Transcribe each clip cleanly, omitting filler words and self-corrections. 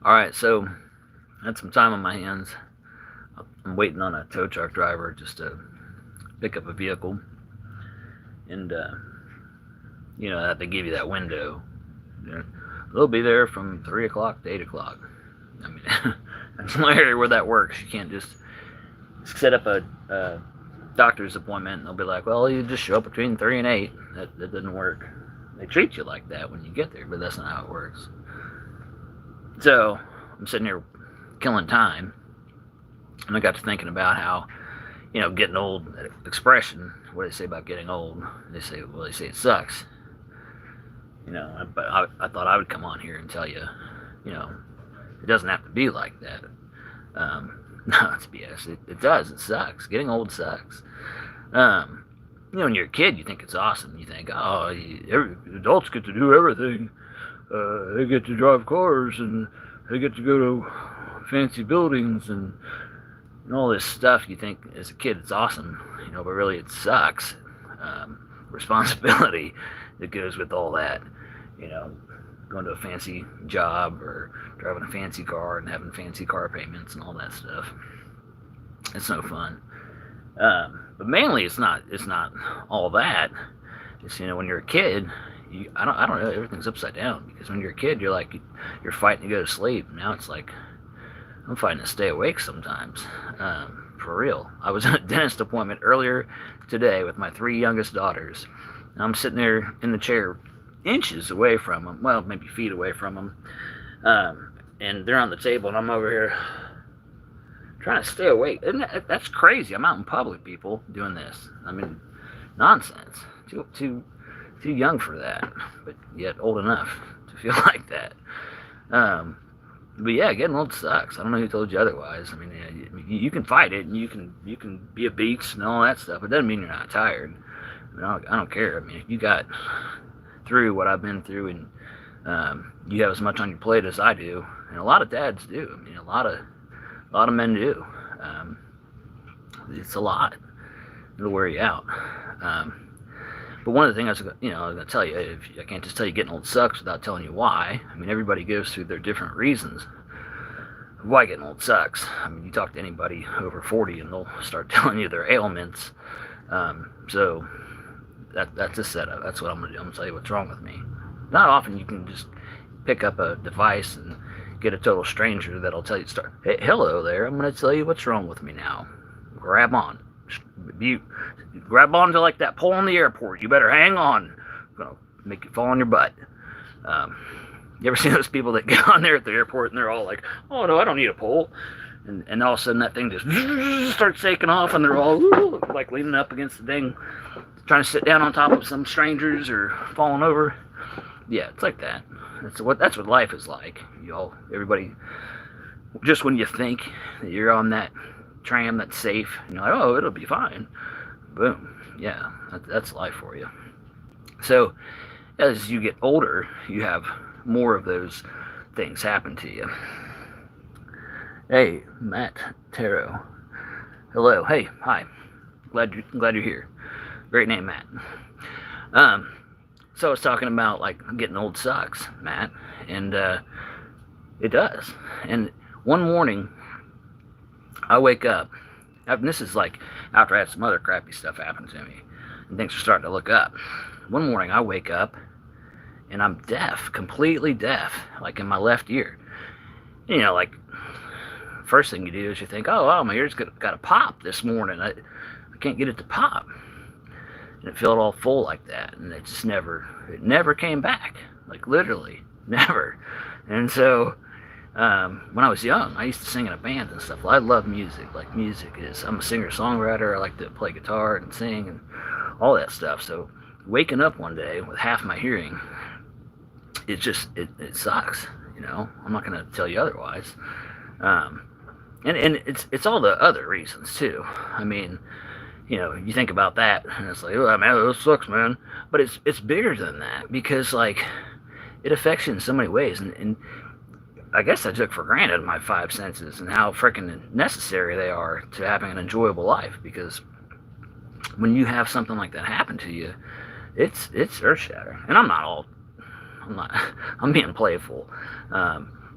Alright, so I had some time on my hands. I'm waiting on a tow truck driver just to pick up a vehicle. And, they give you that window. They'll be there from 3 o'clock to 8 o'clock. I mean, that's my area where that works. You can't just set up a doctor's appointment and they'll be like, well, you just show up between 3 and 8. That doesn't work. They treat you like that when you get there, but that's not how it works. So I'm sitting here killing time, and I got to thinking about how, getting old, that expression, what do they say about getting old? They say it sucks. But I thought I would come on here and tell you, it doesn't have to be like that. No, it's BS. It does. It sucks. Getting old sucks. When you're a kid, you think it's awesome. You think, adults get to do everything. They get to drive cars, and they get to go to fancy buildings, and all this stuff. You think, as a kid, it's awesome, but really it sucks. Responsibility that goes with all that. Going to a fancy job or driving a fancy car and having fancy car payments and all that stuff. It's no fun. But mainly, it's not all that. It's when you're a kid, I don't know. Everything's upside down, because when you're a kid, you're fighting to go to sleep. Now it's like I'm fighting to stay awake sometimes. For real. I was at a dentist appointment earlier today with my 3 youngest daughters. And I'm sitting there in the chair, inches away from them. Well, maybe feet away from them. And they're on the table, and I'm over here trying to stay awake. That's crazy. I'm out in public, people, doing this. I mean, nonsense. Too young for that, but yet old enough to feel like that. But yeah, getting old sucks. I don't know who told you otherwise. I mean, you can fight it, and you can be a beast and all that stuff. It doesn't mean you're not tired. I mean, I don't care. I mean, if you got through what I've been through, and you have as much on your plate as I do, and a lot of dads do. I mean, a lot of men do. It's a lot. It'll wear you out. But one of the things I was going to tell you, I can't just tell you getting old sucks without telling you why. I mean, everybody goes through their different reasons why getting old sucks. I mean, you talk to anybody over 40 and they'll start telling you their ailments. So that's a setup. That's what I'm going to do. I'm going to tell you what's wrong with me. Not often you can just pick up a device and get a total stranger that'll tell you, hey, hello there, I'm going to tell you what's wrong with me now. Grab on. You grab onto like that pole in the airport. You better hang on. I'm gonna make you fall on your butt. You ever see those people that get on there at the airport and they're all like, oh no, I don't need a pole, and all of a sudden that thing just starts taking off, and they're all like leaning up against the thing, trying to sit down on top of some strangers or falling over. Yeah, it's like that. That's what life is like. Everybody, just when you think that you're on that tram that's safe, you're like, oh, it'll be fine. Boom. Yeah, that's life for you. So as you get older, you have more of those things happen to you. Hey, Matt Taro. Hello. Hey, hi. Glad you're here. Great name, Matt. So I was talking about like getting old sucks, Matt, and it does. And one morning I wake up, and this is like after I had some other crappy stuff happen to me, and things are starting to look up. One morning I wake up, and I'm deaf, completely deaf, like in my left ear. Like, first thing you do is you think, oh, my ear's got a pop this morning. I can't get it to pop. And it felt all full like that, and it never came back. Like, literally, never. And so, when I was young, I used to sing in a band and stuff. Well, I love music. Like, music is, I'm a singer-songwriter. I like to play guitar and sing and all that stuff. So waking up one day with half my hearing, it sucks. I'm not going to tell you otherwise. And it's all the other reasons too. I mean, you think about that and it's like, oh man, that sucks, man. But it's bigger than that, because like it affects you in so many ways, and I guess I took for granted my 5 senses and how freaking necessary they are to having an enjoyable life, because when you have something like that happen to you, it's earth-shattering. And I'm being playful.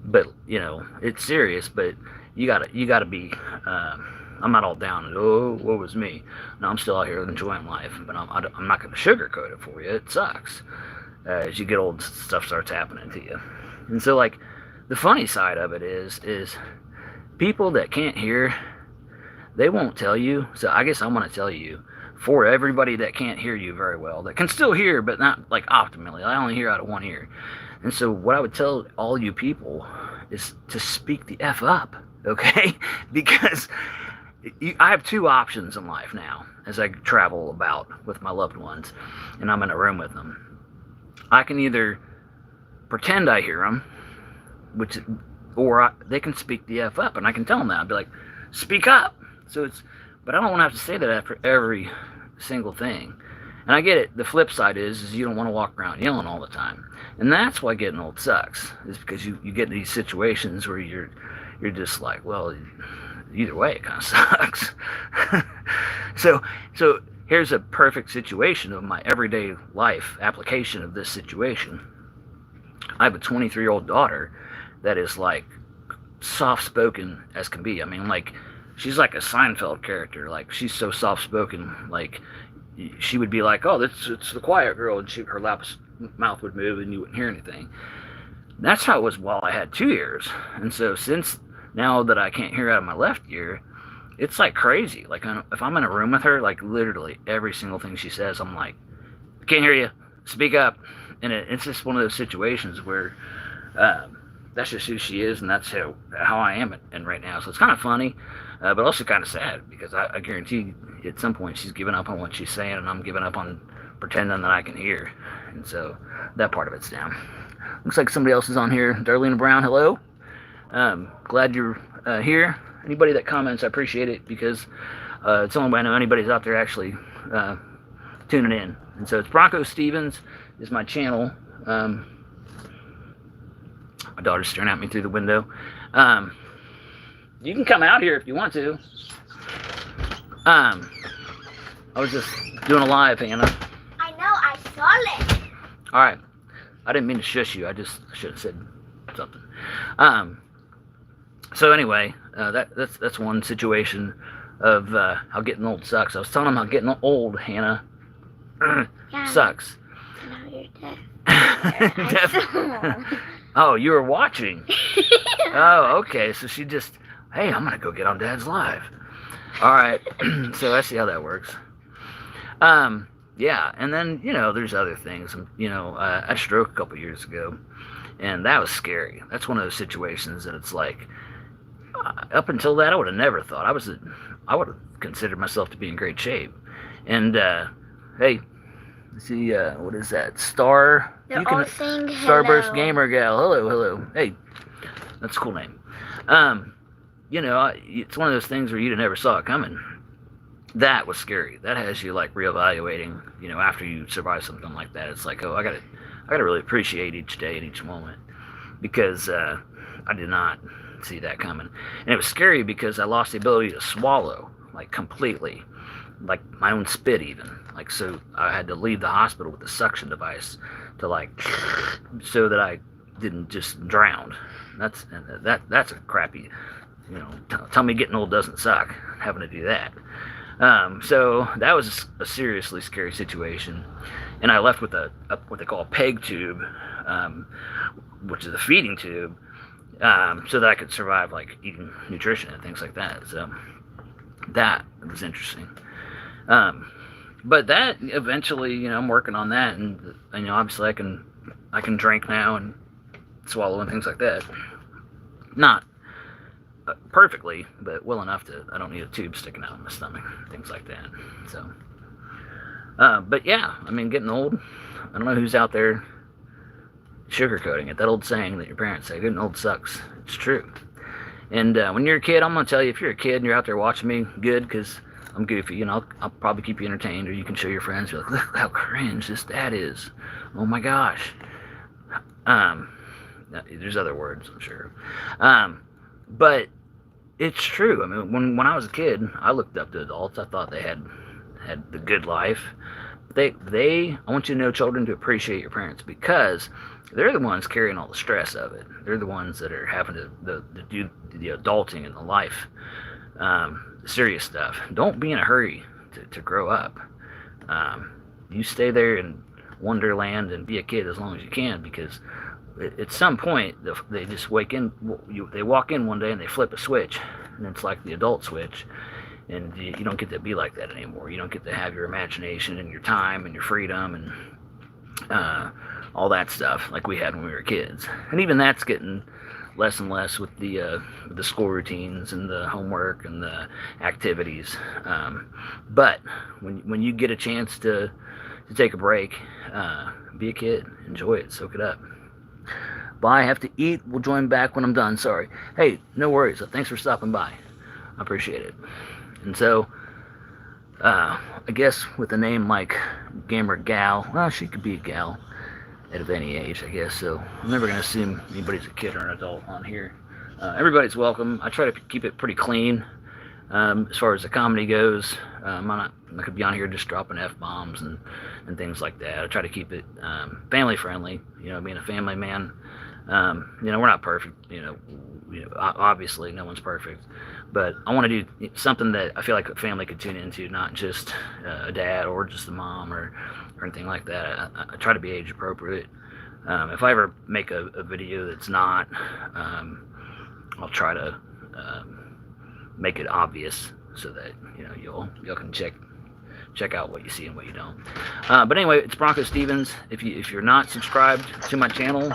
But you know, it's serious. But you gotta be. I'm not all down and oh, what was me? No, I'm still out here enjoying life, but I'm not going to sugarcoat it for you. It sucks. As you get old, stuff starts happening to you, and so like the funny side of it is people that can't hear, they won't tell you. So I guess I'm going to tell you for everybody that can't hear you very well, that can still hear but not like optimally. I only hear out of one ear, and so what I would tell all you people is to speak the f up, okay? Because I have two options in life now as I travel about with my loved ones and I'm in a room with them. I can either pretend I hear them, they can speak the F up, and I can tell them that. I'd be like, speak up. But I don't want to have to say that after every single thing. And I get it. The flip side is you don't want to walk around yelling all the time. And that's why getting old sucks, is because you get in these situations where you're just like, well, either way, it kind of sucks. So here's a perfect situation of my everyday life application of this situation. I have a 23-year-old daughter that is like soft-spoken as can be. I mean, like, she's like a Seinfeld character. Like, she's so soft-spoken. Like, she would be like, oh, it's the quiet girl, and her mouth would move and you wouldn't hear anything. That's how it was while I had 2 ears. And so since now that I can't hear out of my left ear, it's like crazy. Like, if I'm in a room with her, like literally every single thing she says, I'm like, I can't hear you, speak up. And it's just one of those situations where that's just who she is, and that's how I am in right now. So it's kind of funny, but also kind of sad, because I guarantee at some point she's giving up on what she's saying, and I'm giving up on pretending that I can hear. And so that part of it's down. Looks like somebody else is on here. Darlene Brown, hello. Glad you're here. Anybody that comments, I appreciate it, because it's the only way I know anybody's out there actually tuning in. And so it's BroncoStevens is my channel. My daughter's staring at me through the window. You can come out here if you want to. I was just doing a live, Hannah. I know, I saw it. All right. I didn't mean to shush you. I should have said something. So anyway, that's one situation of how getting old sucks. I was telling them how getting old, Hannah, sucks. Now you're deaf. Oh, you were watching. Oh, okay. So she just, hey, I'm gonna go get on Dad's live. All right. So I see how that works. Yeah, and then there's other things. I had a stroke a couple years ago, and that was scary. That's one of those situations that it's like, up until that, I would have never thought. I would have considered myself to be in great shape. And hey, see, what is that? They're all saying hello. Starburst Gamer Gal. Hello. Hey, that's a cool name. It's one of those things where you never saw it coming. That was scary. That has you like reevaluating. After you survive something like that, it's like, oh, I gotta really appreciate each day and each moment, because I did not see that coming. And it was scary because I lost the ability to swallow, like completely, like my own spit even. Like, so I had to leave the hospital with a suction device to so that I didn't just drown. That's a crappy, tell me getting old doesn't suck, having to do that. So that was a seriously scary situation. And I left with what they call a peg tube, which is a feeding tube, so that I could survive like eating nutrition and things like that. So that was interesting. But that eventually, I'm working on that, and obviously I can drink now and swallow and things like that. Not perfectly, but well enough to I don't need a tube sticking out of my stomach, things like that. So, but yeah, getting old. I don't know who's out there sugarcoating it. That old saying that your parents say, getting old sucks. It's true. And when you're a kid, I'm gonna tell you, if you're a kid and you're out there watching me, good, because I'm goofy, I'll probably keep you entertained, or you can show your friends. You're like, look how cringe this dad is. Oh my gosh. There's other words, I'm sure. But it's true. When I was a kid, I looked up to adults. I thought they had the good life, I want you to know, children, to appreciate your parents, because they're the ones carrying all the stress of it. They're the ones that are having to do the adulting and the life, serious stuff. Don't be in a hurry to grow up. You stay there in Wonderland and be a kid as long as you can, because at some point they just they walk in one day and they flip a switch, and it's like the adult switch, and you don't get to be like that anymore. You don't get to have your imagination and your time and your freedom and all that stuff like we had when we were kids. And even that's getting less and less with the school routines and the homework and the activities. But when you get a chance to take a break, be a kid, enjoy it, soak it up. Bye, I have to eat. We'll join back when I'm done. Sorry. Hey, no worries. Thanks for stopping by. I appreciate it. And so, I guess with a name like Gamer Gal, well, she could be a gal at any age, I guess. So I'm never going to assume anybody's a kid or an adult on here. Everybody's welcome. I try to keep it pretty clean as far as the comedy goes. I could be on here just dropping F-bombs and things like that. I try to keep it family friendly, being a family man. We're not perfect, obviously no one's perfect, but I want to do something that I feel like a family could tune into, not just a dad or just a mom or anything like that. I try to be age appropriate. If I ever make a video that's not, I'll try to make it obvious so that y'all can check out what you see and what you don't. But anyway, it's BroncoStevens. If you're not subscribed to my channel,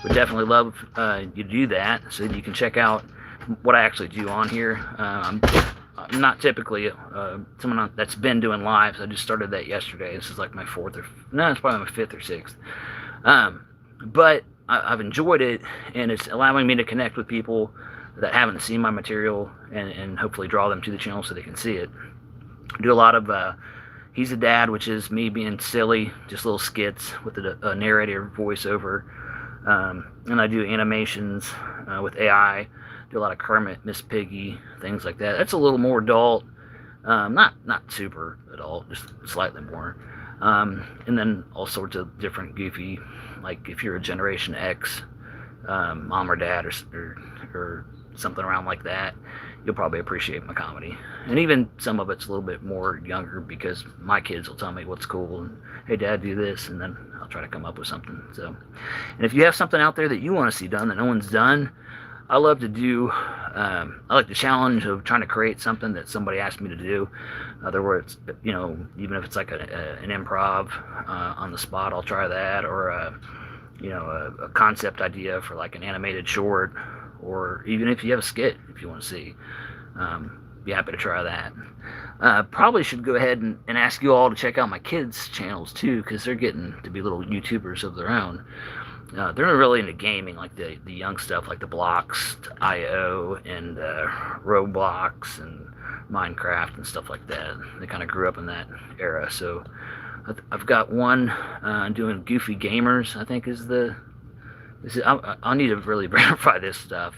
would definitely love you to do that so that you can check out what I actually do on here. I'm not typically someone that's been doing lives. I just started that yesterday. This is like my it's probably my 5th or 6th. But I've enjoyed it, and it's allowing me to connect with people that haven't seen my material and hopefully draw them to the channel so they can see it. I do a lot of He's a Dad, which is me being silly, just little skits with a narrator voiceover. And I do animations with AI. Do a lot of Kermit, Miss Piggy, things like that. That's a little more adult, not super adult, just slightly more. And then all sorts of different goofy, like if you're a Generation X, mom or dad or something around like that, you'll probably appreciate my comedy. And even some of it's a little bit more younger, because my kids will tell me what's cool and, hey Dad, do this, and then I'll try to come up with something. So, and if you have something out there that you want to see done that no one's done, I love to do, I like the challenge of trying to create something that somebody asked me to do. In other words, even if it's like an improv on the spot, I'll try that, or a concept idea for like an animated short, or even if you have a skit if you want to see, be happy to try that. Probably should go ahead and ask you all to check out my kids' channels too, because they're getting to be little YouTubers of their own. They're really into gaming, like the young stuff, like the Blocks.io and Roblox and Minecraft and stuff like that. They kind of grew up in that era. So I've got one doing Goofy Gamers, I think I'll need to really verify this stuff.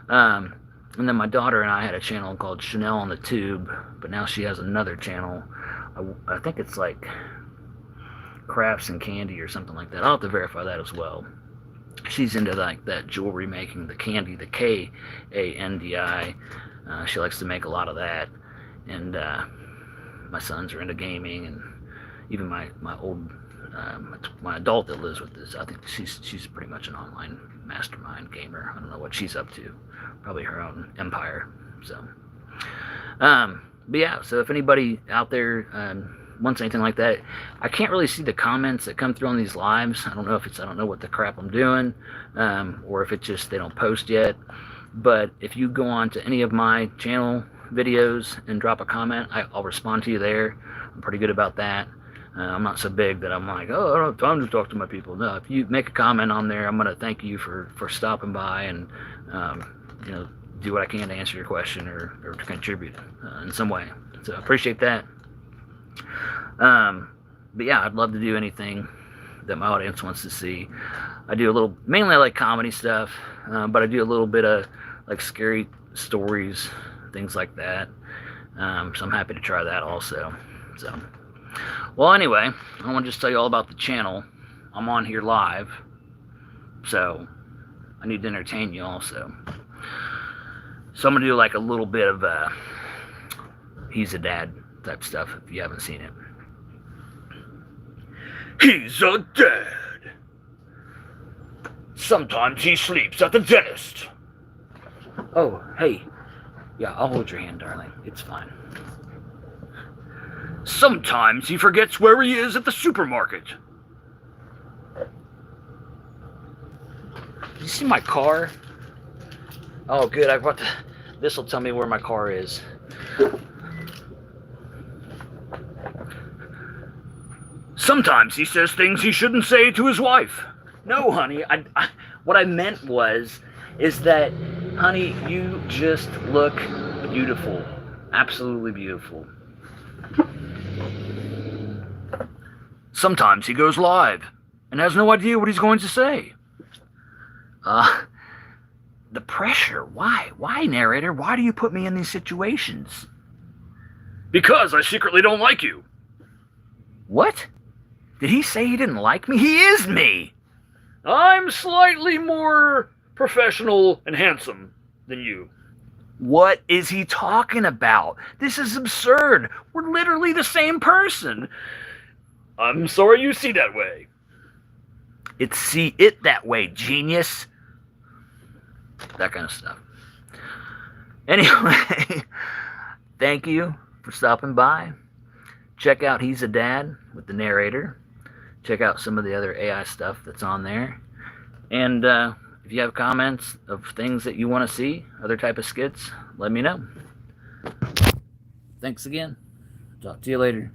And then my daughter and I had a channel called Chanel on the Tube, but now she has another channel. I think it's like Crafts and Candy or something like that. I'll have to verify that as well. She's into like that jewelry making, the candy, the Kandi. She likes to make a lot of that. And my sons are into gaming, and even my adult that lives with us, I think she's pretty much an online mastermind gamer. I don't know what she's up to. Probably her own empire. So, but yeah. So if anybody out there wants anything like that, I can't really see the comments that come through on these lives. I don't know if I don't know what the crap I'm doing, or if it's just they don't post yet. But if you go on to any of my channel videos and drop a comment, I'll respond to you there. I'm pretty good about that. I'm not so big that I'm like, oh, I don't have time to talk to my people. No, if you make a comment on there, I'm going to thank you for stopping by and, do what I can to answer your question or to contribute in some way. So I appreciate that. But yeah, I'd love to do anything that my audience wants to see. I do mainly I like comedy stuff, but I do a little bit of like scary stories, things like that. So I'm happy to try that also. So Well, anyway, I want to just tell you all about the channel. I'm on here live, so I need to entertain you also. So I'm going to do like a little bit of He's a Dad type stuff if you haven't seen it. He's a dad. Sometimes he sleeps at the dentist. Oh, hey. Yeah, I'll hold your hand, darling. It's fine. Sometimes he forgets where he is at the supermarket. You see my car? Oh, good. I brought the... This will tell me where my car is. Sometimes he says things he shouldn't say to his wife. No, honey. What I meant is that, honey, you just look beautiful. Absolutely beautiful. Sometimes he goes live and has no idea what he's going to say. The pressure. Why? Why, narrator? Why do you put me in these situations? Because I secretly don't like you. What? Did he say he didn't like me? He is me! I'm slightly more professional and handsome than you. What is he talking about? This is absurd. We're literally the same person. I'm sorry you see that way. See it that way, genius. That kind of stuff. Anyway, thank you for stopping by. Check out He's a Dad with the narrator. Check out some of the other AI stuff that's on there. And if you have comments of things that you want to see, other type of skits, let me know. Thanks again. Talk to you later.